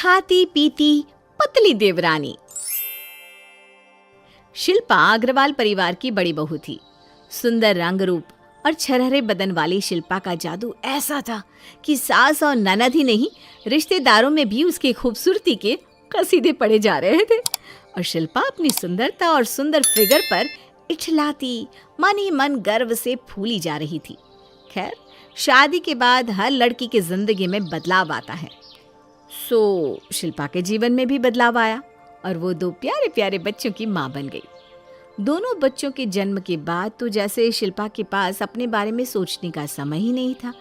खाती पीती पतली देवरानी। शिल्पा अग्रवाल परिवार की बड़ी बहू थी। सुंदर रंग रूप और छरहरे बदन वाली शिल्पा का जादू ऐसा था कि सास और ननद ही नहीं, रिश्तेदारों में भी उसकी खूबसूरती के कसीदे पड़े जा रहे थे। और शिल्पा अपनी सुंदरता और सुंदर फिगर पर इठलाती, मन ही मन गर्व से फूली जा रही थी। खैर, शादी के बाद हर लड़की की जिंदगी में बदलाव आता है। शिल्पा के जीवन में भी बदलाव आया और वो 2 प्यारे प्यारे बच्चों की माँ बन गई। दोनों बच्चों के जन्म के बाद तो जैसे शिल्पा के पास अपने बारे में सोचने का समय ही नहीं था।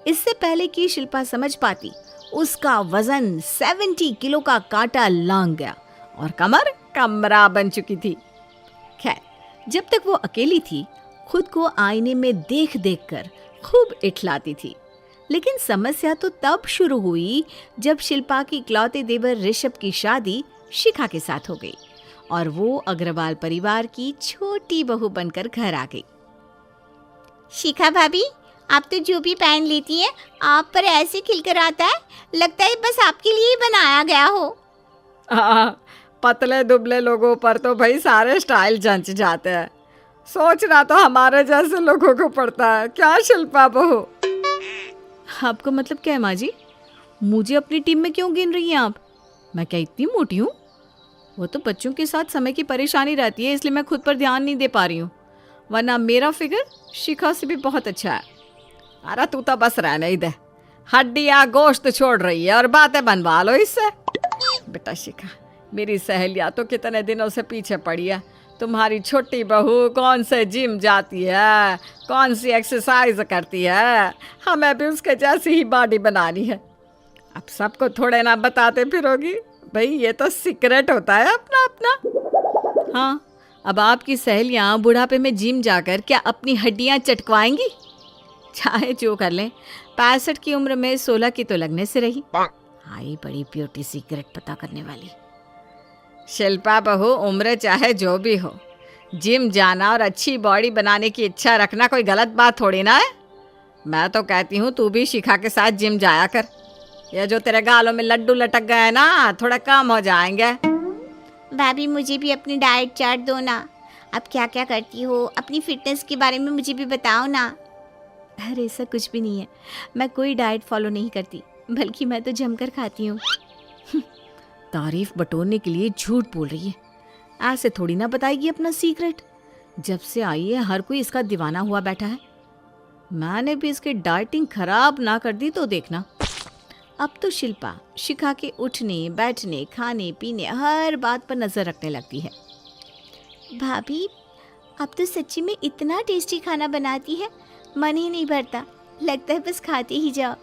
इससे पहले कि शिल्पा समझ पाती, उसका वजन 70 किलो का कांटा लांघ गया और कमर कमरा बन चुकी थी। खैर, जब तक वो अकेली थी, खुद को आईने में देख देख कर खूब इठलाती थी। लेकिन समस्या तो तब शुरू हुई जब शिल्पा की इकलौते देवर ऋषभ की शादी शिखा के साथ हो गई और वो अग्रवाल परिवार की छोटी बहू बनकर घर आ गई। शिखा भाभी, आप तो जो भी पहन लेती हैं, आप पर ऐसे खिलकर आता है, लगता है बस आपके लिए ही बनाया गया हो। पतले दुबले लोगों पर तो भाई सारे स्टाइल जंच जाते हैं। सोचना तो हमारे जैसे लोगों को पड़ता है, क्या शिल्पा बहू? आपको मतलब क्या है माँ जी? मुझे अपनी टीम में क्यों गिन रही हैं आप? मैं क्या इतनी मोटी हूँ? वो तो बच्चों के साथ समय की परेशानी रहती है, इसलिए मैं खुद पर ध्यान नहीं दे पा रही हूँ, वरना मेरा फिगर शिखा से भी बहुत अच्छा है। अरे तू तो बस रहने ही दे, हड्डियाँ गोश्त छोड़ रही है और बातें बनवा लो इससे। बेटा शिखा, मेरी सहेलियाँ तो कितने दिनों से पीछे पड़ी है। तुम्हारी छोटी बहू कौन से जिम जाती है, कौन सी एक्सरसाइज करती है, हमें भी उसके जैसी ही बॉडी बनानी है। अब सबको थोड़े ना बताते फिरोगी भाई, ये तो सीक्रेट होता है अपना अपना। हाँ, अब आपकी सहेलियाँ बुढ़ापे में जिम जाकर क्या अपनी हड्डियाँ चटकवाएंगी? चाहे जो कर लें, 65 की उम्र में 16 की तो लगने से रही। आई बड़ी ब्यूटी सीक्रेट पता करने वाली। शिल्पा बहू, उम्र चाहे जो भी हो, जिम जाना और अच्छी बॉडी बनाने की इच्छा रखना कोई गलत बात थोड़ी ना है। मैं तो कहती हूँ तू भी शिखा के साथ जिम जाया कर। ये जो तेरे गालों में लड्डू लटक गए ना, थोड़ा कम हो जाएंगे। भाभी, मुझे भी अपनी डाइट चार्ट दो ना। आप क्या क्या करती हो, अपनी फिटनेस के बारे में मुझे भी बताओ ना। अरे ऐसा कुछ भी नहीं है, मैं कोई डाइट फॉलो नहीं करती, बल्कि मैं तो जमकर खाती हूँ। तारीफ बटोरने के लिए झूठ बोल रही है। ऐसे थोड़ी ना बताएगी अपना सीक्रेट। जब से आई है हर कोई इसका दीवाना हुआ बैठा है। मैंने भी इसकी डाइटिंग खराब ना कर दी तो देखना। अब तो शिल्पा शिखा के उठने बैठने खाने पीने हर बात पर नजर रखने लगती है। भाभी, आप तो सच्ची में इतना टेस्टी खाना बनाती है, मन ही नहीं भरता, लगता है बस खाते ही जाओ।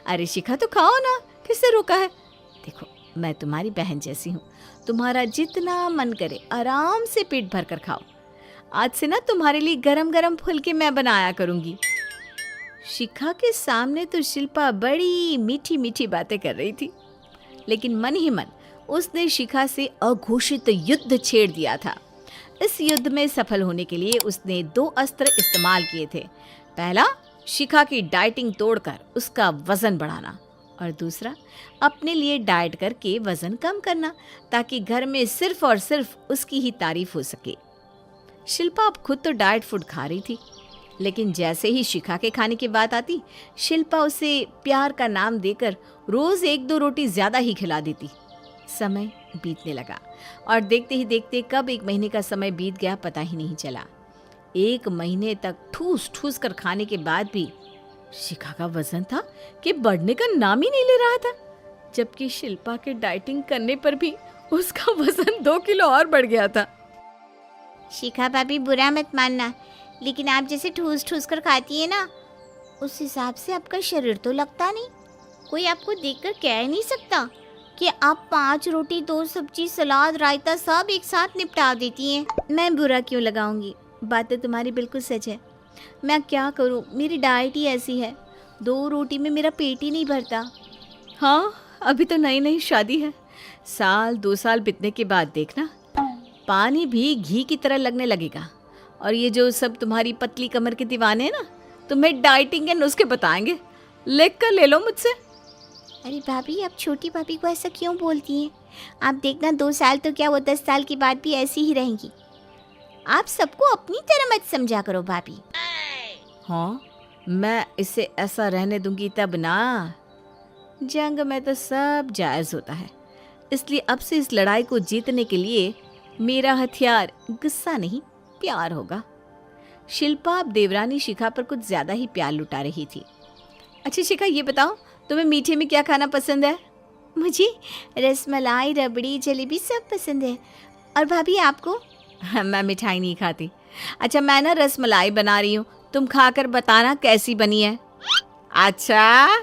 अरे शिखा, तो खाओ ना, किससे रोका है? देखो, मैं तुम्हारी बहन जैसी हूँ, तुम्हारा जितना मन करे आराम से पेट भर कर खाओ। आज से ना तुम्हारे लिए गरम गरम फुलके मैं बनाया करूँगी। शिखा के सामने तो शिल्पा बड़ी मीठी मीठी बातें कर रही थी, लेकिन मन ही मन उसने शिखा से अघोषित युद्ध छेड़ दिया था। इस युद्ध में सफल होने के लिए उसने 2 अस्त्र इस्तेमाल किए थे। पहला, शिखा की डाइटिंग तोड़कर उसका वजन बढ़ाना, और दूसरा, अपने लिए डाइट करके वजन कम करना, ताकि घर में सिर्फ और सिर्फ उसकी ही तारीफ हो सके। शिल्पा अब खुद तो डाइट फूड खा रही थी, लेकिन जैसे ही शिखा के खाने की बात आती, शिल्पा उसे प्यार का नाम देकर रोज 1-2 रोटी ज्यादा ही खिला देती। समय बीतने लगा और देखते ही देखते कब 1 महीने का समय बीत गया पता ही नहीं चला। 1 महीने तक ठूस ठूस कर खाने के बाद भी शिखा का वजन था कि बढ़ने का नाम ही नहीं ले रहा था, जबकि शिल्पा के डाइटिंग करने पर भी उसका वजन 2 किलो और बढ़ गया था। शिखा भाभी, बुरा मत मानना, लेकिन आप जैसे ठूस ठूस कर खाती है ना, उस हिसाब से आपका शरीर तो लगता नहीं। कोई आपको देखकर कह नहीं सकता कि आप 5 रोटी 2 सब्जी सलाद रायता सब एक साथ निपटा देती हैं। मैं बुरा क्यों लगाऊंगी, बात तो तुम्हारी बिल्कुल सच है। मैं क्या करूं, मेरी डाइट ही ऐसी है, 2 रोटी में मेरा पेट ही नहीं भरता। हाँ, अभी तो नई नई शादी है, 1-2 साल बीतने के बाद देखना, पानी भी घी की तरह लगने लगेगा। और ये जो सब तुम्हारी पतली कमर के दीवाने हैं ना, तुम्हें डाइटिंग के नुस्खे बताएंगे, लिख कर ले लो मुझसे। अरे भाभी, आप छोटी भाभी को ऐसा क्यों बोलती हैं? आप देखना 2 साल तो क्या, वो 10 साल के बाद भी ऐसी ही रहेंगी। आप सबको अपनी तरह मत समझा करो भाभी। हाँ, मैं इसे ऐसा रहने दूंगी तब ना। जंग में तो सब जायज़ होता है, इसलिए अब से इस लड़ाई को जीतने के लिए मेरा हथियार गुस्सा नहीं, प्यार होगा। शिल्पा अब देवरानी शिखा पर कुछ ज़्यादा ही प्यार लुटा रही थी। अच्छा शिखा, ये बताओ तुम्हें मीठे में क्या खाना पसंद है? मुझे रसमलाई, रबड़ी, जलेबी सब पसंद है। और भाभी आपको? मैं मिठाई नहीं खाती। अच्छा, मैं ना रसमलाई बना रही हूँ, तुम खाकर बताना कैसी बनी है। अच्छा,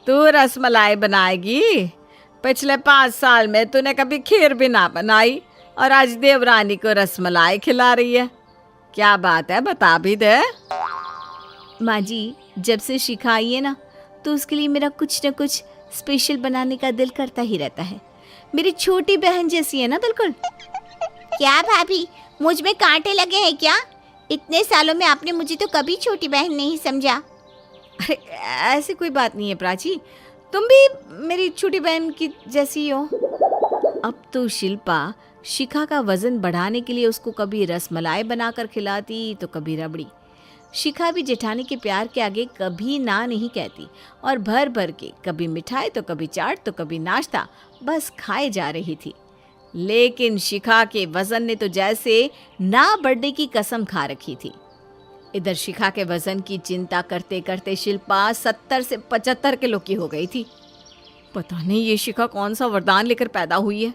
तू रसमलाई बनाएगी? पिछले 5 साल में तूने कभी खीर भी ना बनाई और आज देवरानी को रसमलाई खिला रही है। क्या बात है, बता भी दे। माँ जी, जब से शिखा आई है ना, तो उसके लिए मेरा कुछ न कुछ स्पेशल बनाने का दिल करता ही रहता है। मेरी छोटी बहन जैसी है ना बिल्कुल। क्या भाभी, मुझ में कांटे लगे हैं क्या? इतने सालों में आपने मुझे तो कभी छोटी बहन नहीं समझा। अरे ऐसी कोई बात नहीं है प्राची, तुम भी मेरी छोटी बहन की जैसी हो। अब तो शिल्पा शिखा का वजन बढ़ाने के लिए उसको कभी रसमलाई बनाकर खिलाती तो कभी रबड़ी। शिखा भी जेठानी के प्यार के आगे कभी ना नहीं कहती और भर भर के कभी मिठाई तो कभी चाट तो कभी नाश्ता बस खाए जा रही थी। लेकिन शिखा के वजन ने तो जैसे ना बढ़ने की कसम खा रखी थी। इधर शिखा के वजन की चिंता करते करते शिल्पा 70 से 75 किलो की हो गई थी। पता नहीं ये शिखा कौन सा वरदान लेकर पैदा हुई है।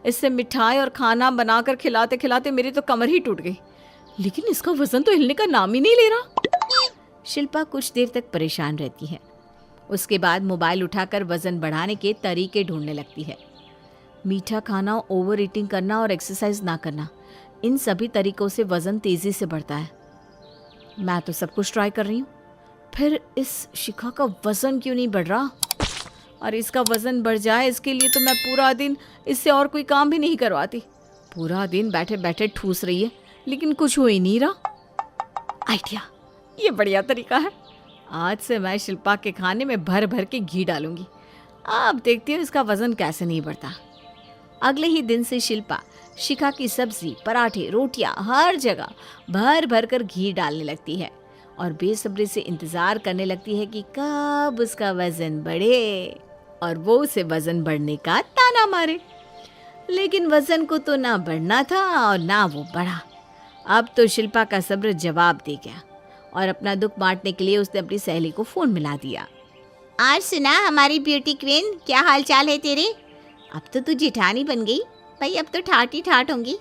इससे मिठाई और खाना बनाकर खिलाते खिलाते मेरी तो कमर ही टूट गई, लेकिन इसका वजन तो हिलने का नाम ही नहीं ले रहा। शिल्पा कुछ देर तक परेशान रहती है, उसके बाद मोबाइल उठाकर वजन बढ़ाने के तरीके ढूंढने लगती है। मीठा खाना, ओवर ईटिंग करना और एक्सरसाइज ना करना, इन सभी तरीकों से वजन तेजी से बढ़ता है। मैं तो सब कुछ ट्राई कर रही हूँ, फिर इस शिखा का वजन क्यों नहीं बढ़ रहा? और इसका वजन बढ़ जाए इसके लिए तो मैं पूरा दिन इससे और कोई काम भी नहीं करवाती। पूरा दिन बैठे बैठे ठूस रही है, लेकिन कुछ हो ही नहीं रहा। आइडिया, ये बढ़िया तरीका है। आज से मैं शिल्पा के खाने में भर भर के घी डालूंगी। अब देखती हूँ इसका वजन कैसे नहीं बढ़ता। अगले ही दिन से शिल्पा शिखा की सब्जी, पराठे, रोटियां हर जगह भर भर कर घी डालने लगती है और बेसब्री से इंतजार करने लगती है कि कब उसका वजन बढ़े और वो उसे वजन बढ़ने का ताना मारे। लेकिन वजन को तो ना बढ़ना था और ना वो बढ़ा। अब तो शिल्पा का सब्र जवाब दे गया और अपना दुख बांटने के लिए उसने अपनी सहेली को फोन मिला दिया। आज सुना हमारी ब्यूटी क्वीन, क्या हाल चाल है तेरे? अब तो तू जेठानी बन गई भाई, अब तो ठाट ही ठाट होंगी।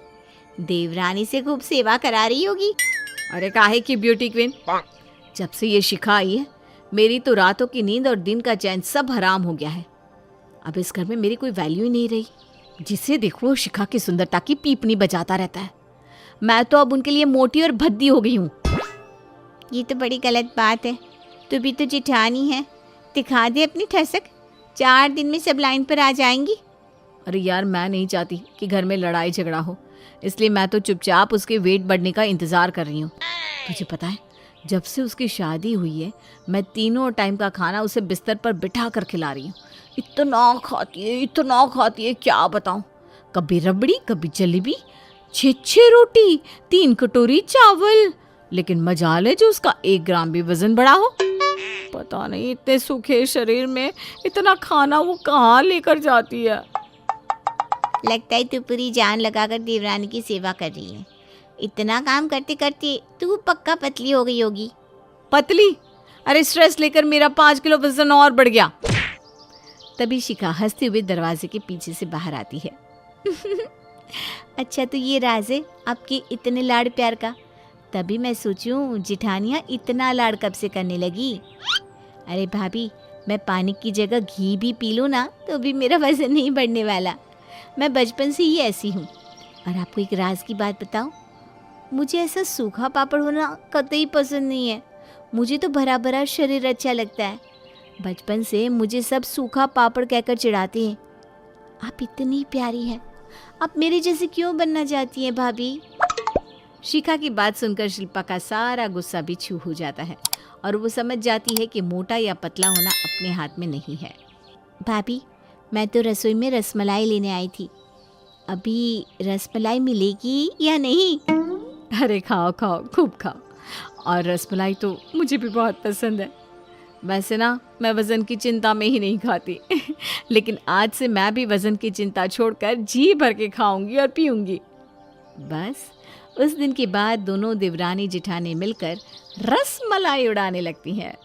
देवरानी से खूब सेवा करा रही होगी। अरे काहे की ब्यूटी क्वीन, जब से ये शिखा आई है मेरी तो रातों की नींद और दिन का चैन सब हराम हो गया है। अब इस घर में मेरी कोई वैल्यू ही नहीं रही। जिसे देखो शिखा की सुंदरता की पीपनी बजाता रहता है। मैं तो अब उनके लिए मोटी और भद्दी हो गई हूँ। ये तो बड़ी गलत बात है। तू भी तो जेठानी है, दिखा दे अपनी ठसक। 4 दिन में सब लाइन पर आ जाएंगी। अरे यार, मैं नहीं चाहती कि घर में लड़ाई झगड़ा हो, इसलिए मैं तो चुपचाप उसके वेट बढ़ने का इंतजार कर रही हूँ। तुझे पता है, जब से उसकी शादी हुई है मैं तीनों टाइम का खाना उसे बिस्तर पर बिठा कर खिला रही हूँ। इतना खाती है क्या बताऊँ। कभी रबड़ी, कभी जलेबी, 6 रोटी, 3 कटोरी चावल, लेकिन मजाल है जो उसका 1 ग्राम भी वजन बढ़ा हो। पता नहीं इतने सूखे शरीर में इतना खाना वो कहाँ लेकर जाती है। लगता है तू पूरी जान लगाकर देवरानी की सेवा कर रही है। इतना काम करते करते तू पक्का पतली हो गई होगी। पतली? अरे स्ट्रेस लेकर मेरा 5 किलो वजन और बढ़ गया। तभी शिखा हंसते हुए दरवाजे के पीछे से बाहर आती है। अच्छा, तो ये राज है आपके इतने लाड़ प्यार का। तभी मैं सोचूं जिठानियाँ इतना लाड़ कब से करने लगी। अरे भाभी, मैं पानी की जगह घी भी पी लूँ ना तो भी मेरा वजन नहीं बढ़ने वाला। मैं बचपन से ही ऐसी हूँ। और आपको एक राज की बात बताऊँ, मुझे ऐसा सूखा पापड़ होना कतई पसंद नहीं है। मुझे तो भरा भरा शरीर अच्छा लगता है। बचपन से मुझे सब सूखा पापड़ कहकर चिढ़ाते हैं। आप इतनी प्यारी हैं, आप मेरे जैसे क्यों बनना चाहती हैं भाभी? शिखा की बात सुनकर शिल्पा का सारा गुस्सा भी छू हो जाता है और वो समझ जाती है कि मोटा या पतला होना अपने हाथ में नहीं है। भाभी, मैं तो रसोई में रसमलाई लेने आई थी। अभी रसमलाई मिलेगी या नहीं? अरे खाओ खाओ, खूब खाओ। और रसमलाई तो मुझे भी बहुत पसंद है। वैसे ना मैं वज़न की चिंता में ही नहीं खाती लेकिन आज से मैं भी वज़न की चिंता छोड़कर जी भर के खाऊंगी और पीऊंगी। बस उस दिन के बाद दोनों देवरानी जिठानी मिलकर रसमलाई उड़ाने लगती हैं।